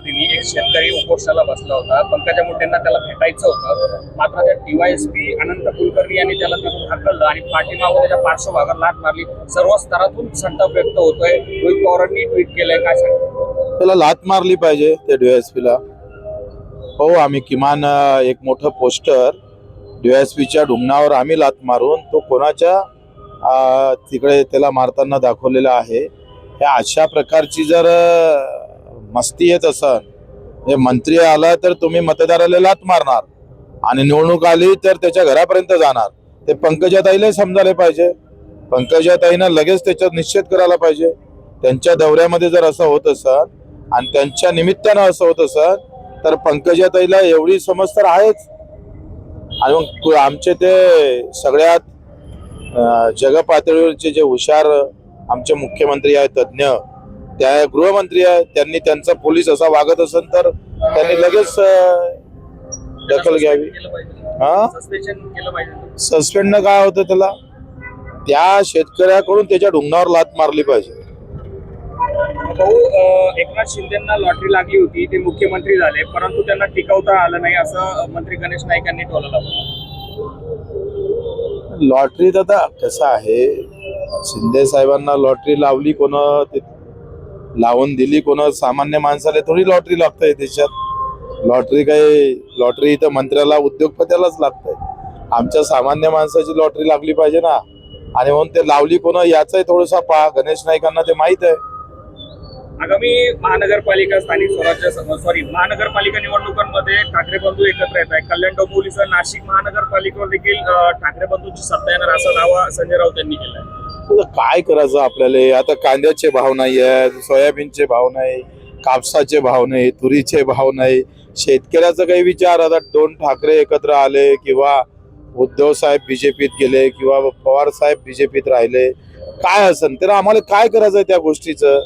पद्धतीने एक शेतकरी उपोषणाला बसला होता. पंकजा मुंडेंना त्याला भेटायचं होतं, मात्र त्या DYSP अनंत कुलकर्णी यांनी त्याला तिथून हाकललं आणि पाठीमागून त्याच्या पार्श्वभागावर लाथ मारली. सर्व स्तरातून संताप व्यक्त होतोय. रोहित पवारांनी ट्विट केलंय, काय सांगतो? त्याला लाथ मारली पाहिजे त्या DYSP ला. हो, आम्ही किमान एक मोठं पोस्टर DYSPच्या ढुंगणावर आम्ही लाथ मारून तो कोणाच्या तिकडे त्याला मारताना दाखवलेला आहे. ह्या अशा प्रकारची जर मस्ती येत असन, हे मंत्री आला तर तुम्ही मतदाराला लाथ मारणार आणि निवडणूक आली तर त्याच्या घरापर्यंत जाणार. ते पंकजाताईला समजायला पाहिजे. पंकजाताईनं लगेच त्याच्यात निश्चित करायला पाहिजे. त्यांच्या दौऱ्यामध्ये जर असं होत असन आणि त्यांच्या निमित्तानं असं होत असन तर पंकजाताईला एवढी समज तर आहेच. आणि मग आमचे ते सगळ्यात जगपातळीवरचे जे हुशार आमचे मुख्यमंत्री आहेत, तज्ज्ञ, त्या गृहमंत्री आहेत, त्यांनी त्यांचा पोलीस असा वागत असेल तर त्यांनी लगेच दखल घ्यावी. सस्पेंड न काय होतं त्याला? त्या शेतकऱ्याकडून त्याच्या ढुंगणावर लाथ मारली पाहिजे. भाऊ, एकनाथ शिंदेंना लॉटरी लागली होती, ते मुख्यमंत्री झाले, परंतु त्यांना टिकवता आलं नाही असं मंत्री गणेश नाईक यांनी टोललं. लॉटरीत आता कसं आहे, शिंदे साहेबांना लॉटरी लावली कोण, लावून दिली कोण, सामान्य माणसाला थोडी लॉटरी लागतंय देशात. लॉटरी तर मंत्र्याला, उद्योगपत्यालाच लागतंय. आमच्या सामान्य माणसाची लॉटरी लागली पाहिजे ना. आणि म्हणून ते लावली कोण याचाही थोडासा पहा. गणेश नाईकांना ते माहित आहे. आगामी महानगरपालिका महानगरपालिका निवडणुकांमध्ये ठाकरे बंधू एकत्र येत आहे. कल्याण डोंबिवलीसह नाशिक महानगरपालिकेवर देखील ठाकरे बंधूंची सत्ता येणार असा दावा संजय राऊत यांनी केलाय. काय करायचं आपल्याला? आता कांद्याचे भाव नाही आहेत, सोयाबीनचे भाव नाही, कापसाचे भाव नाही, तुरीचे भाव नाही. शेतकऱ्याचा काही विचार? आता दोन ठाकरे एकत्र आले किंवा उद्धव साहेब बीजेपीत गेले किंवा पवार साहेब बीजेपीत राहिले, काय असेल तर आम्हाला काय करायचंय त्या गोष्टीचं?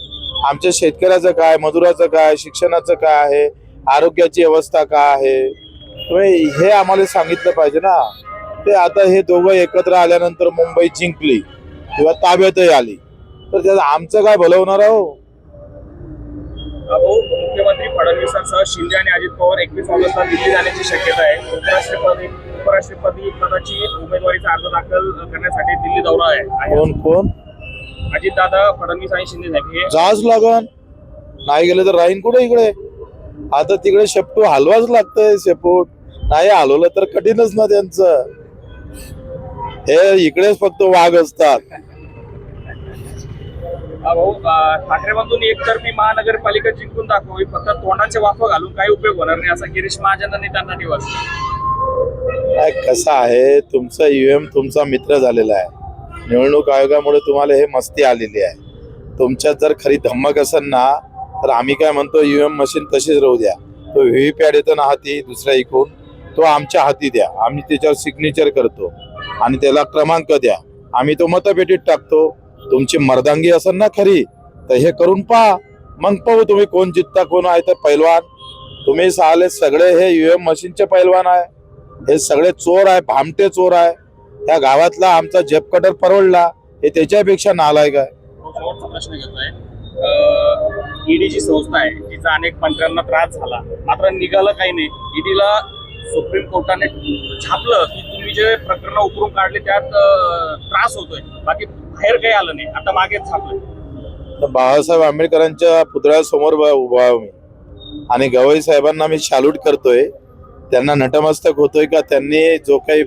आमच्या शेतकऱ्याचं काय, मजुराचं काय, शिक्षणाचं काय आहे, आरोग्याची अवस्था काय आहे, हे आम्हाला सांगितलं पाहिजे ना. ते आता हे दोघं एकत्र आल्यानंतर मुंबई जिंकली किंवा ताब्यातही आली तर त्याचं आमचं काय भलं होणार? मुख्यमंत्री फडणवीसांसह शिंदे आणि अजित पवार 21 ऑगस्टला दिल्ली जाण्याची शक्यता आहे. उपराष्ट्रपती पदाची उमेदवारीचा अर्ज दाखल करण्यासाठी दिल्ली दौरा आहे. कोण? अजितदादा, फडणवीस आणि शिंदे साहेब. हे जाच लागन, नाही गेलं तर राहीन कुठे इकडे. आता तिकडे शेपटू हलवाच लागतंय. शेपूट नाही हलवलं तर कठीणच ना त्यांचं. हे इकडेच फक्त वाघ असतात. ठाकरे बंधूंनी एकतर्फी महानगरपालिका जिंकून दाखवावी, फक्त तोंडाचे वाफा घालून काही उपयोग होणार नाही असं गिरीश महाजनांनी त्यांना दिवस. कसं आहे, तुमचा UM तुमचा मित्र झालेला आहे. निवडणूक आयोगामुळे तुम्हाला हे मस्ती आलेली आहे. तुमच्यात जर खरी धम्मक असेल ना तर आम्ही काय म्हणतो, UM मशीन तशीच राहू द्या. तो VVPॅट येतो ना हाती दुसऱ्या इकून, तो आमच्या हाती द्या. आम्ही त्याच्यावर सिग्नेचर करतो आणि त्याला क्रमांक द्या. आम्ही तो मतपेटीत टाकतो. तुमची मर्दांगी असेल ना खरी तर हे करून पहा, मग पाहू तुम्ही कोण जितता कोण आहे. तर पैलवान तुम्ही सगळे हे UM मशीनचे पैलवान आहे. हे सगळे चोर आहे, भामटे चोर आहे. या गावातला आमचा जेप कटर परवडला, हे त्याच्यापेक्षा नालायक आहे. शेवटचा प्रश्न घेतोय. ईडीची संस्था आहे जिचा अनेक मंत्र्यांना त्रास झाला, मात्र निघालं काही नाही. ईडीला सुप्रीम कोर्टाने छापलं की तुम्ही जे प्रकरण उकरून काढले त्यात त्रास होतोय, बाकी बाहेर काही आलं नाही. आता मागेच छापलं. बाबासाहेब आंबेडकरांच्या पुतळ्यासमोर उभा मी आणि गवई साहेबांना मी सॅल्यूट करतोय. त्यांना नतमस्तक होतोय का त्यांनी जो काही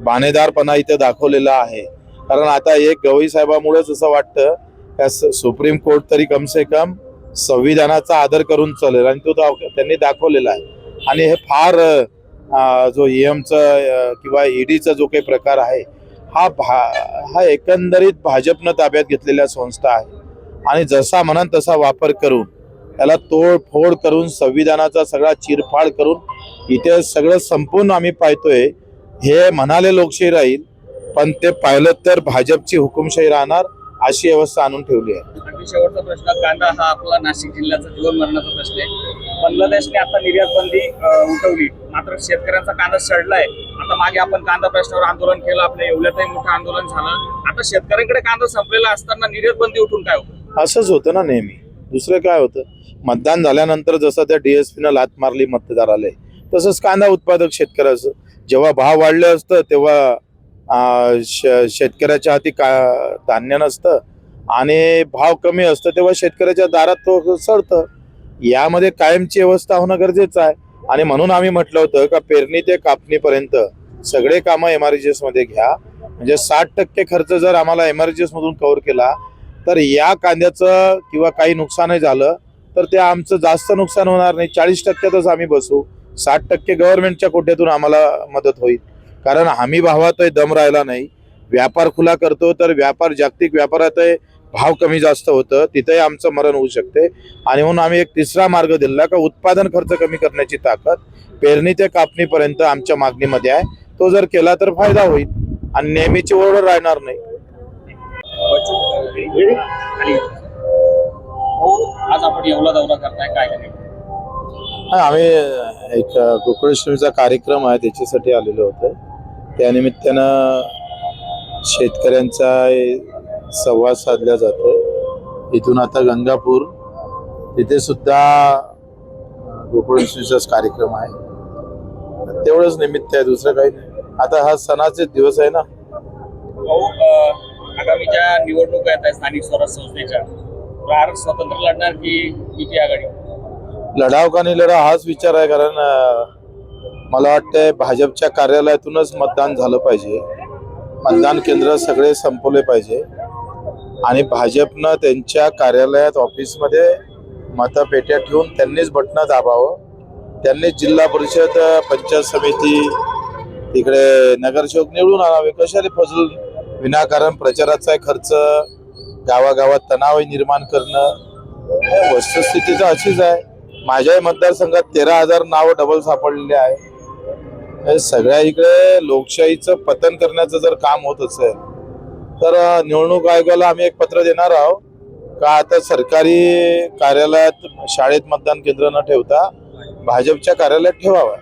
बाणेदारपणा इथे दाखवलेला आहे. कारण आता एक गवई साहेबामुळेच असं वाटतं का सुप्रीम कोर्ट तरी कमसे कम संविधानाचा आदर करून चालेल आणि तो त्यांनी दाखवलेला आहे. आणि हे फार जो EMचं किंवा ईडीचा जो काही प्रकार आहे हा एकंदरीत भाजपनं ताब्यात घेतलेल्या संस्था आहे. आणि जसा म्हणाल तसा वापर करून त्याला तोडफोड करून संविधानाचा सगळा चिरफाड करून इथे सगळं संपूर्ण आम्ही पाहतोय. हे म्हणाले लोकशाही राहील, पण ते पाहिलं तर भाजपची हुकुमशाही राहणार अशी व्यवस्था आणून ठेवली आहे. आणि शेवटचा प्रश्न, कांदा हा आपला नाशिक जिल्ह्याचा जीवन मरणाचा प्रश्न आहे. बांगलादेशने आता निर्यात बंदी उठवली, मात्र शेतकऱ्यांचा कांदा सडलाय. आता मागे आपण कांदा प्रश्नावर आंदोलन केलं, आपल्या एवढ्यातही मोठं आंदोलन झालं. आता शेतकऱ्यांकडे कांदा संपलेला असताना निर्यात बंदी उठून काय होतं? असंच होतं ना नेहमी. दुसरं काय होतं, मतदान झाल्यानंतर जसं त्या DSPनं लात मारली मतदाराला, तसंच कांदा उत्पादक शेतकऱ्याचं जेव्हा भाव वाढले असतं तेव्हा शेतकऱ्याच्या हाती धान्य नसतं आणि भाव कमी असतं तेव्हा शेतकऱ्याच्या दारात तो सडतं. यामध्ये कायमची व्यवस्था होणं गरजेचं आहे आणि म्हणून आम्ही म्हटलं होतं का पेरणी ते कापणीपर्यंत सगळे कामं MRGS मध्ये घ्या. म्हणजे 60% खर्च जर आम्हाला MRGS मधून कव्हर केला तर या कांद्याचं किंवा काही नुकसानही झालं तर ते आमचं जास्त नुकसान होणार नाही. 40%तच आम्ही बसू, 60% गव्हर्नमेंटच्या कोट्यातून आम्हाला मदत होईल. कारण हमी भावातही दम राहिला नाही. व्यापार खुला करतो तर व्यापार जागतिक व्यापारातही भाव कमी जास्त होतं, तिथेही आमचं मरण होऊ शकते. आणि म्हणून आम्ही एक तिसरा मार्ग दिला का उत्पादन खर्च कमी करण्याची ताकद पेरणी ते कापणीपर्यंत आमच्या मागणीमध्ये आहे. तो जर केला तर फायदा होईल आणि नेहमीची ओरड राहणार नाही. आज आपण येवला दौरा करताय, काय झाले? आम्ही एक गोकुळाष्टमीचा कार्यक्रम आहे त्याच्यासाठी आलेलो होतो. त्यानिमित्तानं शेतकऱ्यांचा संवाद साधला जातो. इथून आता गंगापूर तिथे सुद्धा गोकुळाष्टमीचाच कार्यक्रम आहे. तेवढंच निमित्त आहे, दुसरं काही नाही. आता हा सणाचे दिवस आहे ना. आगामी ज्या निवडणुका येत आहेत स्थानिक स्वराज्य संस्थेच्या, आरक्षण स्वतंत्र लढणार की युती आघाडी? लढाव का नाही लढा हाच विचार आहे. कारण मला वाटतंय भाजपच्या कार्यालयातूनच मतदान झालं पाहिजे. मतदान केंद्र सगळे संपवले पाहिजे आणि भाजपनं त्यांच्या कार्यालयात ऑफिसमध्ये मतपेट्या ठेवून त्यांनीच बटणं दाबावं. त्यांनीच जिल्हा परिषद, पंचायत समिती, तिकडे नगरसेवक निवडून आणावे. कशाला फजल विनाकारण प्रचाराचा खर्च, गावागावात तणाव निर्माण करणं. वस्तुस्थिती तर अशीच आहे. माझ्याही मतदारसंघात 13,000 नावं डबल सापडलेली आहे. सगळ्या इकडे लोकशाहीचं पतन करण्याचं जर काम होत असेल तर निवडणूक आयोगाला आम्ही एक पत्र देणार आहोत का आता सरकारी कार्यालयात, शाळेत मतदान केंद्र न ठेवता भाजपच्या कार्यालयात ठेवावं.